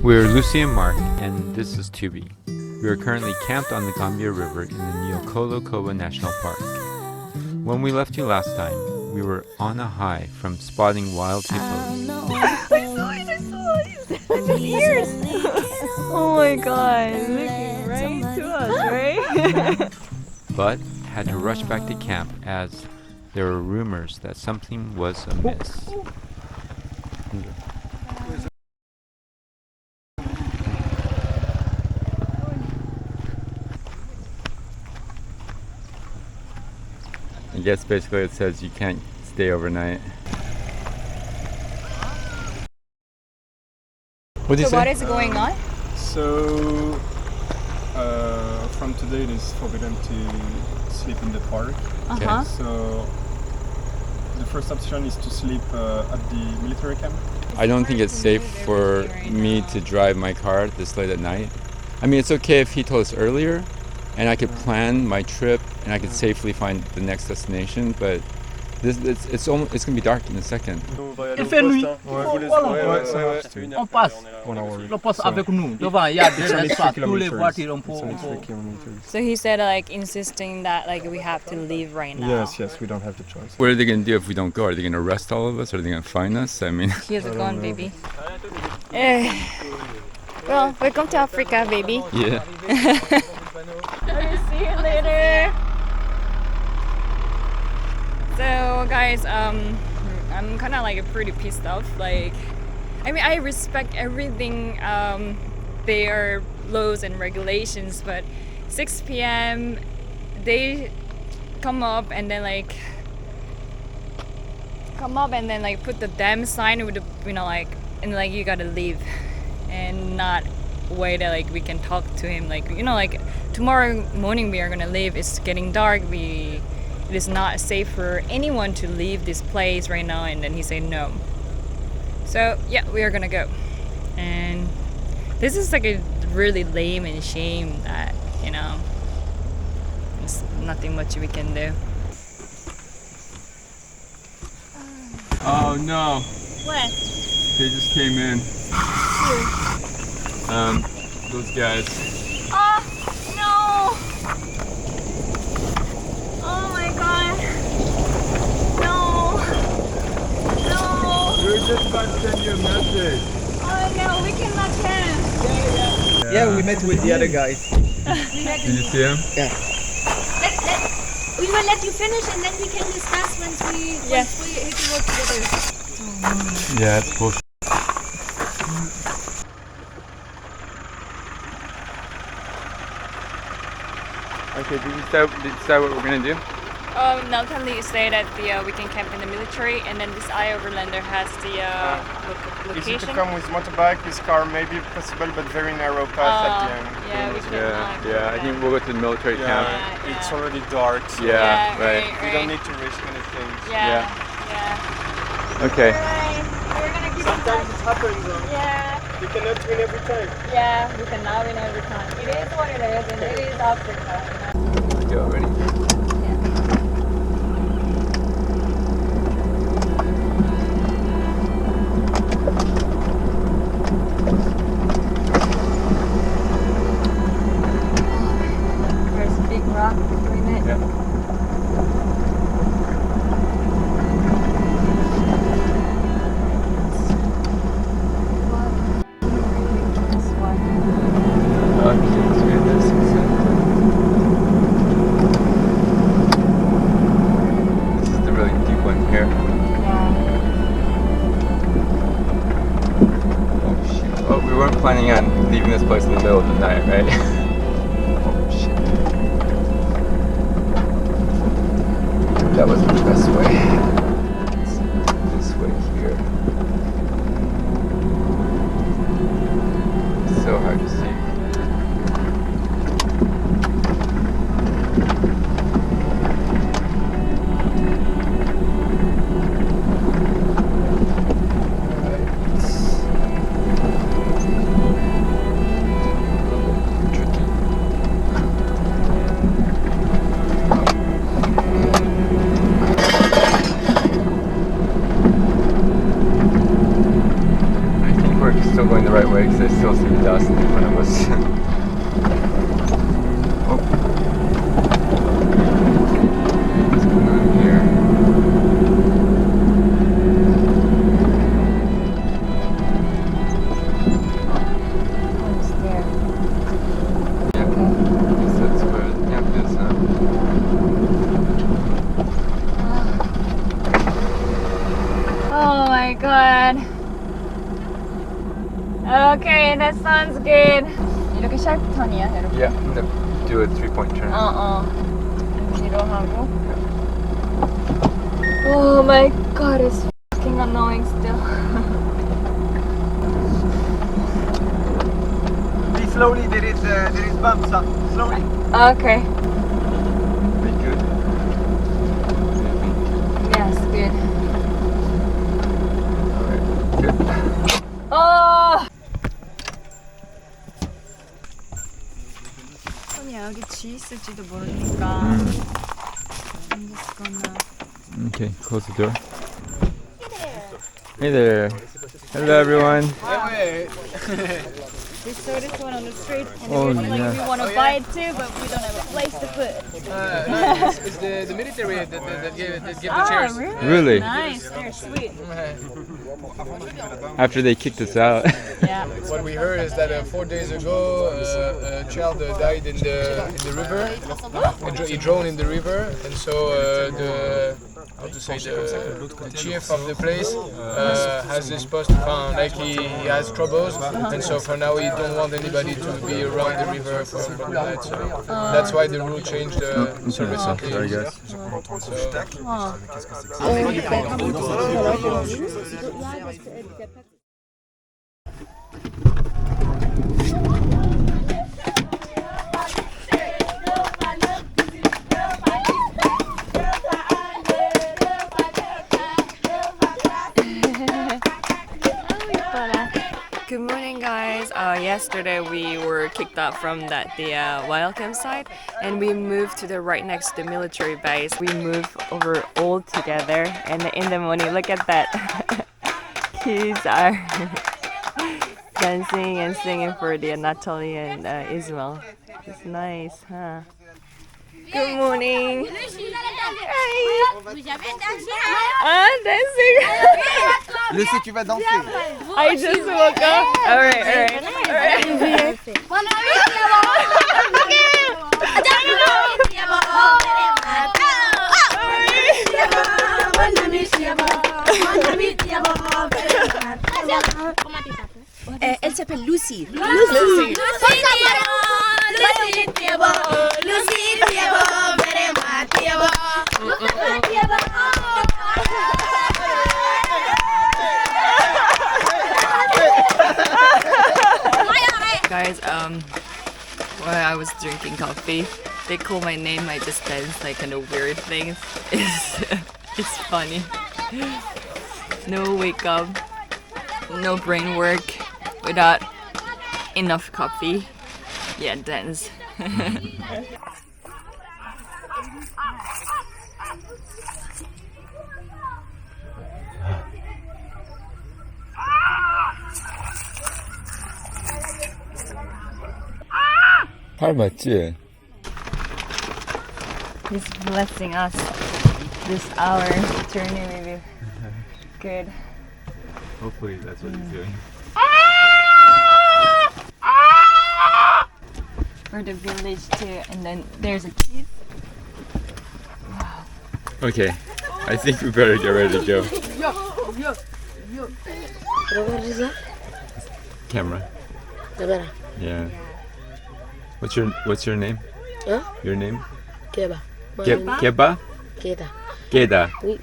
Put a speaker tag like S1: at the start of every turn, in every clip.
S1: We're Lucy and Mark, and this is Tubi. We are currently camped on the Gambia River in the Nyokolo-Koba National Park. When we left you last time, we were on a high from spotting wild hippos.
S2: Oh my god, looking right to us, right?
S1: But had to rush back to camp as there were rumors that something was amiss. I guess basically it says you can't stay overnight. What do you say?
S2: What is going on?
S3: So, from today it is forbidden to sleep in the park.
S2: Uh-huh.
S3: So, the first option is to sleep at the military camp.
S1: I don't think it's safe for me to drive my car this late at night. I mean, it's okay if he told us earlier and I could plan my trip and I could safely find the next destination, but it's gonna be dark in a second.
S4: Il fait nuit. On passe. On passe avec nous. Devant, il y a des espaces. Tous les voitures, on peut.
S2: So he said like insisting that like we have to leave right now.
S3: Yes, we don't have the choice.
S1: What are they gonna do if we don't go? Are they gonna arrest all of us? Are they gonna fine us? I mean,
S2: Here's a gun, baby. Well, welcome to Africa, baby.
S1: yeah.
S2: Okay, see you later. So guys, I'm kind of like pretty pissed off. Like, I mean, I respect everything, their laws and regulations, but 6 p.m. they come up and then put the damn sign with the, and like you gotta leave, and not wait that like we can talk to him. Like, tomorrow morning we are gonna leave. It's getting dark. It is not safe for anyone to leave this place right now. And then he said no. So yeah, we are gonna go. And this is like a really lame and shame that, there's nothing much we can do.
S1: Oh no!
S2: What?
S1: They just came in. Those guys.
S2: Oh no! Oh my god! No!
S1: We were just about to send you a message.
S2: Oh no, we cannot camp.
S4: Yeah, we met with the other guys.
S1: Did you see him?
S4: Yeah.
S5: We will let you finish and then we can discuss once we work together.
S1: Yeah, it's cool. Okay, did you decide what we're gonna do?
S2: Natalie said that we can camp in the military, and then this overlander has the
S3: Easy
S2: location.
S3: to come with motorbike, with car may be possible, but very narrow path at the end.
S2: Yeah, we cannot.
S1: I think we'll go to the military camp.
S2: Yeah.
S3: It's already dark, so
S1: Yeah, right.
S3: we don't need to risk anything.
S2: Yeah.
S1: Okay.
S2: Alright, we're gonna keep in
S3: Sometimes
S2: touch.
S3: it happens.
S2: Yeah,
S3: You cannot win every time.
S2: yeah, we cannot win every time. It is what it is, and it is Africa.
S1: Go, ready?
S2: There's a big rock between it.
S1: Yeah. This is the really deep one here. Oh shoot. Oh, we weren't planning on leaving this place in the middle of the night, right? Oh shit. That wasn't the best way. This way here. It's so hard to see. still going the right way. away because I still see dust in front of us. Oh. What's going on here?
S2: What's there?
S1: Yeah, I guess that's where the camp is, huh?
S2: Oh my god. Okay, that sounds good. 이렇게 샤프 턴이야, 여러분?
S1: Yeah, I'm gonna do a 3-point turn.
S2: 뒤로 하고. Oh my god, it's fucking annoying still.
S4: Be slowly, there is bumps. Slowly.
S2: Okay.
S1: Are you good?
S2: Yes, good.
S1: Alright, good.
S2: Oh! 손이야, 여기 쥐 있을지도 모르니까. I'm just gonna.
S1: Okay, close the door. Hey there. Hello, everyone.
S2: We saw this one on the street and
S1: Oh,
S2: we were like,
S1: yeah.
S2: we want to buy it too, but we don't have a place to put.
S6: It's the military that give the chairs.
S2: Really?
S1: Really?
S2: Nice, they're sweet.
S1: After they kicked us out.
S2: Yeah.
S6: What we heard is that 4 days ago a child died in the river. He drowned in the river, and so the chief of the place has this post like he has troubles, and so for now he don't want anybody to be around the river for the night. So that's why the rule changed so recently.
S1: Sorry, guys.
S2: Good morning, guys. Yesterday we were kicked out from the wild campsite, and we moved to the right next to the military base. We moved over all together, and in the morning, look at that. Kids are dancing and singing for the Natalie and Ismail. It's nice, huh? Good morning. Ah, dancing.
S4: Lucie, tu vas danser.
S2: I just woke up. All right.
S5: Elle s'appelle Lucy.
S2: Lucy. Guys, while I was drinking coffee, they call my name. I just dance like kind of weird things. It's funny. No wake up, no brain work without enough coffee. Yeah, dance.
S1: 팔 맞지?
S2: He's blessing us. This hour journey will be good.
S1: Hopefully that's what he's doing.
S2: For the village too, and then there's a cheese.
S1: Okay, I think we better get ready to go. Camera. Yeah. What's your name?
S7: Huh?
S1: Your name?
S7: Keba.
S1: Keba?
S7: Keda.
S1: Keda.
S7: Oui.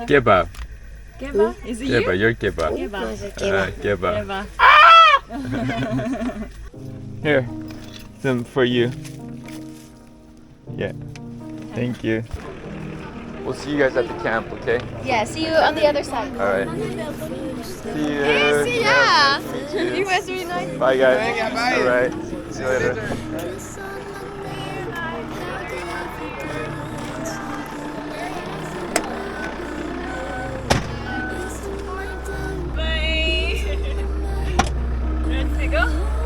S1: Keba.
S2: Geba? Is it
S1: Keba,
S2: you?
S1: you're Keba.
S7: Moi, c'est Keba.
S1: Keba.
S2: Geba.
S1: Here, some for you. Yeah. Thank you. We'll see you guys at the camp, okay?
S5: Yeah, see you on the other side.
S1: All right. See you.
S5: Yeah. You guys are really nice.
S1: Bye, guys. All right. See you later.
S2: Bye.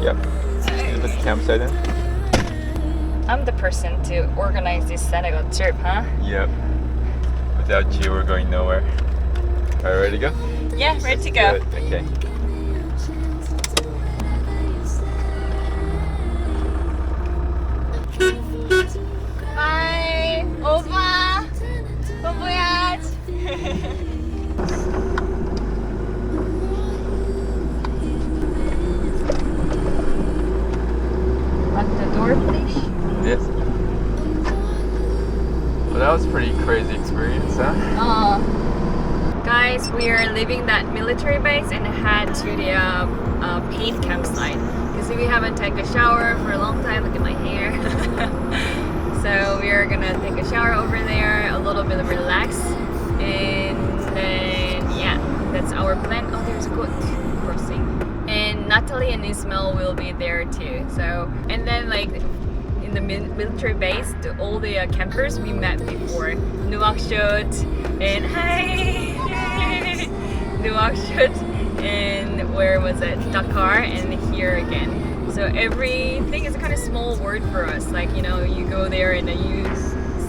S1: Yep. Put the campsite in.
S2: I'm the person to organize this Senegal trip, huh?
S1: Yep. Without you, we're going nowhere. Alright, ready to go?
S2: Yeah, ready to go.
S1: Good. Okay.
S2: Bye! Over! Bon voyage! At the door, please.
S1: Yes. Well, that was a pretty crazy experience, huh?
S2: Guys, we are leaving that military base and head to the paid campsite because we haven't taken a shower for a long time. Look at my hair. So we are gonna take a shower over there, a little bit of relax, and then yeah, that's our plan. Oh, there's a goat crossing, and Natalie and Ismail will be there too. So and then like in the military base, all the campers we met before, Nouakchott and hi, Nouakchott, and where was it? Dakar, and here again. So everything is a kind of small word for us. Like, you know, you go there and you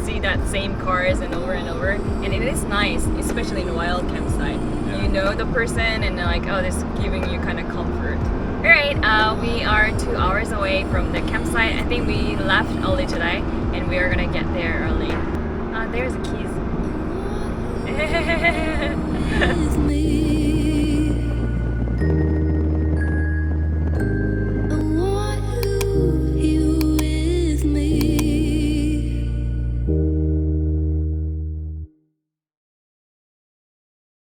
S2: see that same cars and over, and it is nice, especially in a wild campsite. Yeah. You know the person and like, oh, this is giving you kind of comfort. All right, we are 2 hours away from the campsite. I think we left early today, and we are gonna get there early. There's the keys.